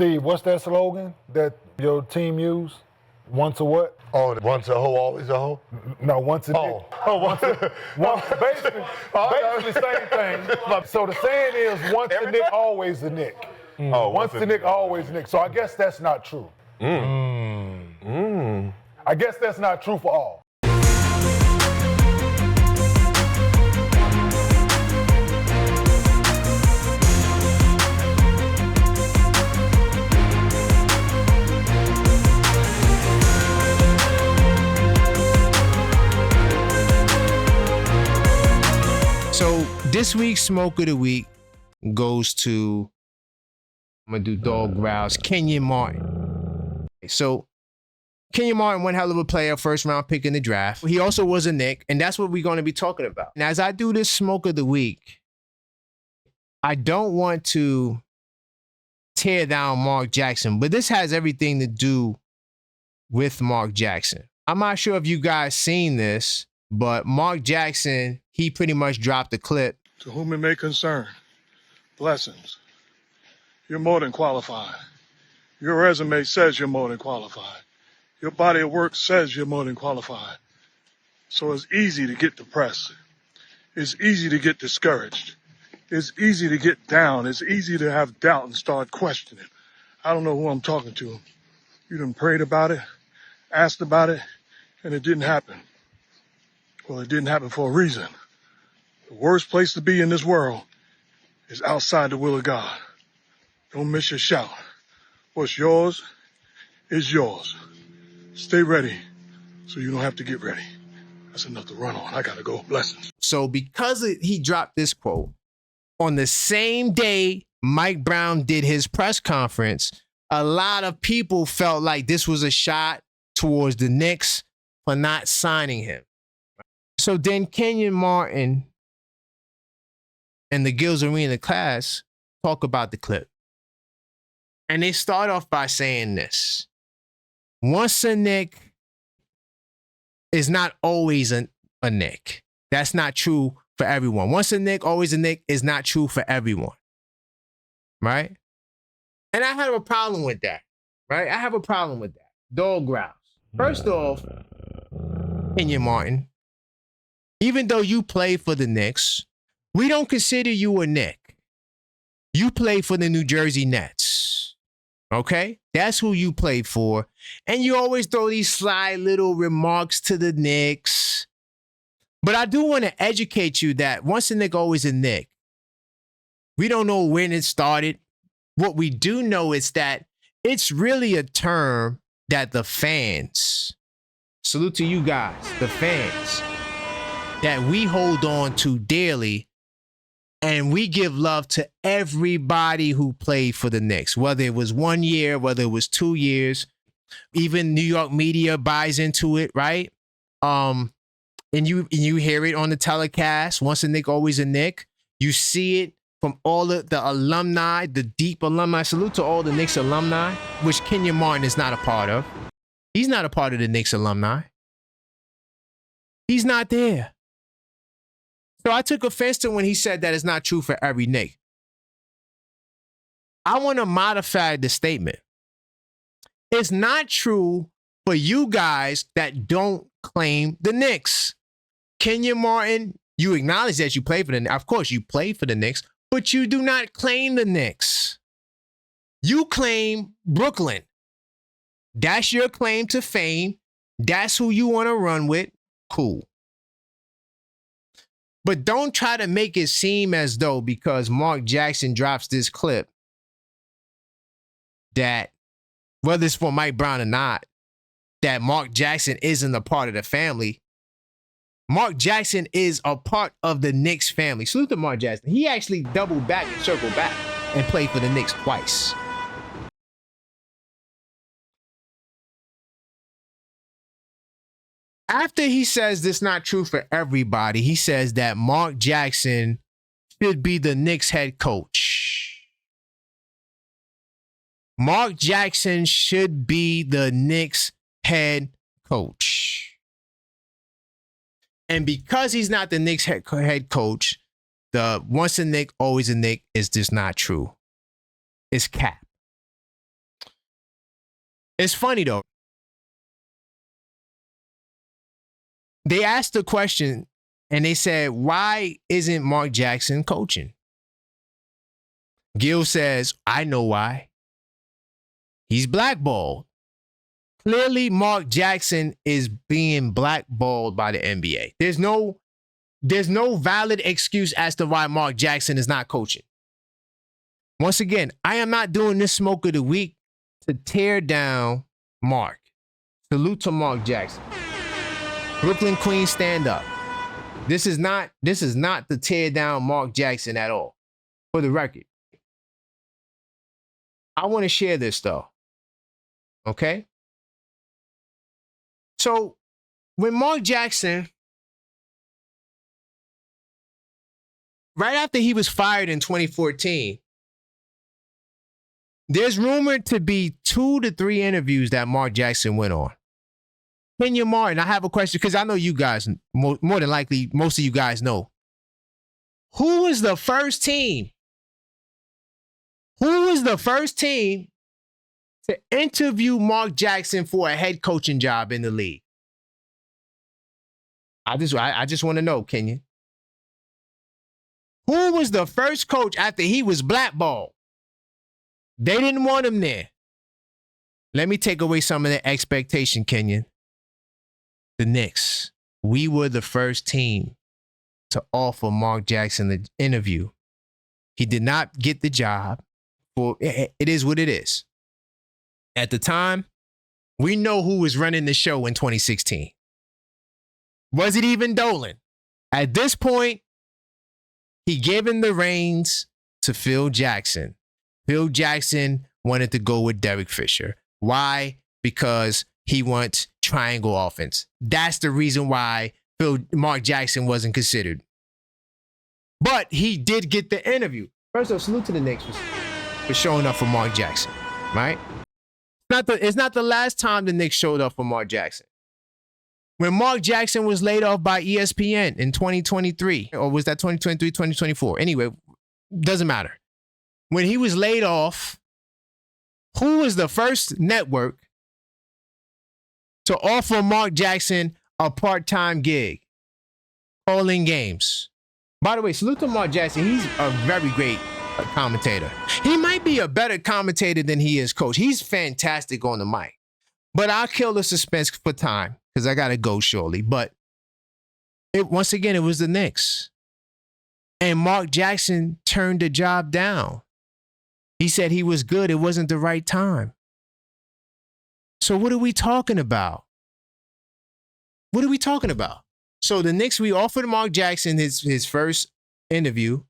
Steve, what's that slogan that your team used? Once a what? Oh, once a hoe, always a hoe? No, once a Knick. Basically same thing. So the saying is, once the Knick, always the Knick. Once the Knick, always the Knick. So I guess that's not true. I guess that's not true for all. So this week's Smoke of the Week goes to, I'm going to do dog growls, Kenyon Martin. So Kenyon Martin, one hell of a player, first round pick in the draft. He also was a Knick, and that's what we're going to be talking about. And as I do this Smoke of the Week, I don't want to tear down Mark Jackson, but this has everything to do with Mark Jackson. I'm not sure if you guys seen this, but Mark Jackson, he pretty much dropped the clip. To whom it may concern, blessings. You're more than qualified. Your resume says you're more than qualified. Your body of work says you're more than qualified. So it's easy to get depressed. It's easy to get discouraged. It's easy to get down. It's easy to have doubt and start questioning. I don't know who I'm talking to. You done prayed about it, asked about it, and it didn't happen. Well, it didn't happen for a reason. The worst place to be in this world is outside the will of God. Don't miss your shout. What's yours is yours. Stay ready so you don't have to get ready. That's enough to run on. I gotta go. Blessings. So because he dropped this quote, on the same day Mike Brown did his press conference, a lot of people felt like this was a shot towards the Knicks for not signing him. So then Kenyon Martin and the Gills Arena class talk about the clip. And they start off by saying this. Once a Knick is not always a Knick. That's not true for everyone. Once a Knick, always a Knick is not true for everyone. Right? And I have a problem with that. Right? I have a problem with that. Dog growls. First off, Kenyon Martin, even though you play for the Knicks, we don't consider you a Knick. You play for the New Jersey Nets. Okay? That's who you play for. And you always throw these sly little remarks to the Knicks. But I do want to educate you that once a Knick, always a Knick. We don't know when it started. What we do know is that it's really a term that the fans, salute to you guys, the fans, that we hold on to dearly, and we give love to everybody who played for the Knicks, whether it was 1 year, whether it was 2 years. Even New York media buys into it, right? And you hear it on the telecast. Once a Knick, always a Knick. You see it from all of the alumni, the deep alumni. Salute to all the Knicks alumni, which Kenyon Martin is not a part of. He's not a part of the Knicks alumni. He's not there. So I took offense to when he said that it's not true for every Knick. I want to modify the statement. It's not true for you guys that don't claim the Knicks. Kenyon Martin, you acknowledge that you play for the Knicks. Of course, you play for the Knicks, but you do not claim the Knicks. You claim Brooklyn. That's your claim to fame. That's who you want to run with. Cool. But don't try to make it seem as though because Mark Jackson drops this clip that, whether it's for Mike Brown or not, that Mark Jackson isn't a part of the family. Mark Jackson is a part of the Knicks family. Salute to Mark Jackson. He actually doubled back and circled back and played for the Knicks twice. After he says this not true for everybody, he says that Mark Jackson should be the Knicks head coach. Mark Jackson should be the Knicks head coach. And because he's not the Knicks head coach, the once a Knick, always a Knick is just not true. It's cap. It's funny though. They asked the question and they said, why isn't Mark Jackson coaching? Gil says, I know why. He's blackballed. Clearly, Mark Jackson is being blackballed by the NBA. There's no valid excuse as to why Mark Jackson is not coaching. Once again, I am not doing this smoke of the week to tear down Mark. Salute to Mark Jackson. Brooklyn Queens, stand up. This is not to tear down Mark Jackson at all. For the record. I want to share this though. Okay? So when Mark Jackson, right after he was fired in 2014, there's rumored to be 2 to 3 interviews that Mark Jackson went on. Kenyon Martin, I have a question because I know you guys, more than likely, most of you guys know. Who was the first team? Who was the first team to interview Mark Jackson for a head coaching job in the league? I just want to know, Kenyon. Who was the first coach after he was blackballed? They didn't want him there. Let me take away some of the expectation, Kenyon. The Knicks. We were the first team to offer Mark Jackson the interview. He did not get the job. It is what it is. At the time, we know who was running the show in 2016. Was it even Dolan? At this point, he gave him the reins to Phil Jackson. Phil Jackson wanted to go with Derek Fisher. Why? Because he wants triangle offense. That's the reason why Mark Jackson wasn't considered. But he did get the interview. First off, salute to the Knicks for showing up for Mark Jackson, right? It's not the last time the Knicks showed up for Mark Jackson. When Mark Jackson was laid off by ESPN in 2023, or was that 2023, 2024? Anyway, doesn't matter. When he was laid off, who was the first network to offer Mark Jackson a part-time gig? Calling games. By the way, salute to Mark Jackson. He's a very great commentator. He might be a better commentator than he is coach. He's fantastic on the mic. But I'll kill the suspense for time because I got to go shortly. But once again, it was the Knicks. And Mark Jackson turned the job down. He said he was good. It wasn't the right time. So what are we talking about? What are we talking about? So the Knicks, we offered Mark Jackson his first interview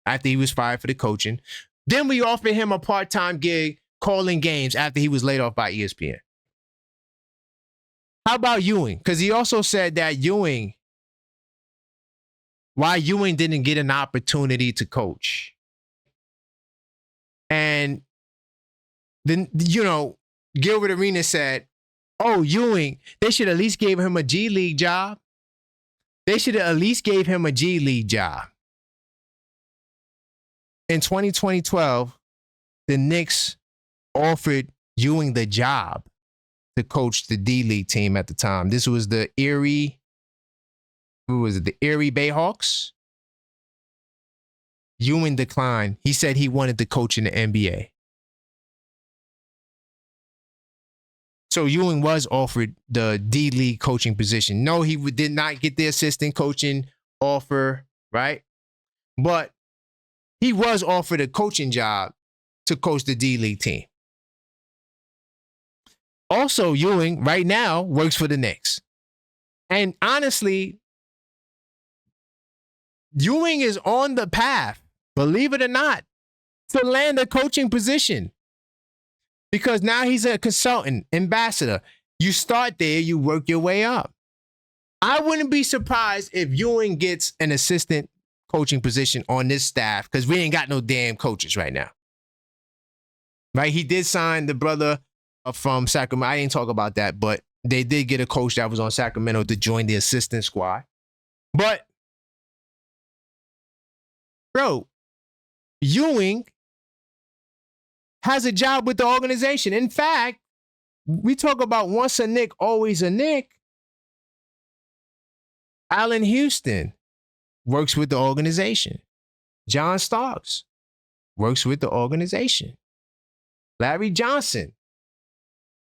after he was fired for the coaching. Then we offered him a part-time gig calling games after he was laid off by ESPN. How about Ewing? Because he also said that why Ewing didn't get an opportunity to coach. And then, Gilbert Arenas said, oh, Ewing, they should at least gave him a G League job. They should have at least gave him a G League job. In 2012, the Knicks offered Ewing the job to coach the D League team at the time. This was the Erie Bayhawks. Ewing declined. He said he wanted to coach in the NBA. So Ewing was offered the D League coaching position. No, he did not get the assistant coaching offer, right? But he was offered a coaching job to coach the D League team. Also, Ewing right now works for the Knicks. And honestly, Ewing is on the path, believe it or not, to land a coaching position. Because now he's a consultant, ambassador. You start there, you work your way up. I wouldn't be surprised if Ewing gets an assistant coaching position on this staff because we ain't got no damn coaches right now. Right? He did sign the brother from Sacramento. I didn't talk about that, but they did get a coach that was on Sacramento to join the assistant squad. But, bro, Ewing has a job with the organization. In fact, we talk about once a Knick, always a Knick. Allen Houston works with the organization. John Starks works with the organization. Larry Johnson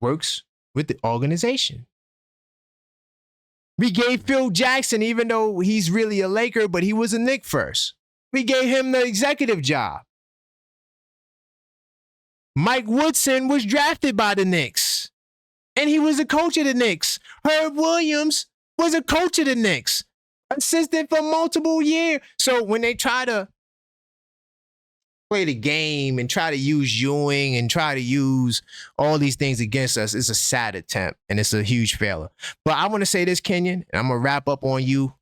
works with the organization. We gave Phil Jackson, even though he's really a Laker, but he was a Knick first. We gave him the executive job. Mike Woodson was drafted by the Knicks, and he was a coach of the Knicks. Herb Williams was a coach of the Knicks, assistant for multiple years. So when they try to play the game and try to use Ewing and try to use all these things against us, it's a sad attempt and it's a huge failure. But I want to say this, Kenyon, and I'm going to wrap up on you.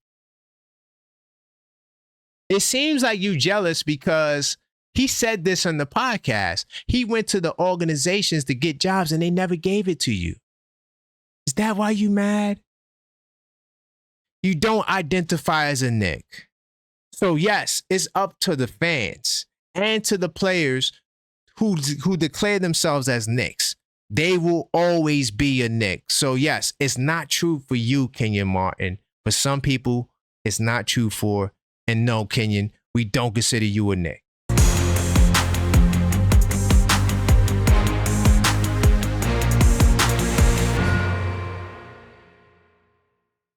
It seems like you jealous because he said this on the podcast. He went to the organizations to get jobs and they never gave it to you. Is that why you mad? You don't identify as a Knick. So yes, it's up to the fans and to the players who declare themselves as Knicks. They will always be a Knick. So yes, it's not true for you, Kenyon Martin. For some people, it's not true for, and no, Kenyon, we don't consider you a Knick.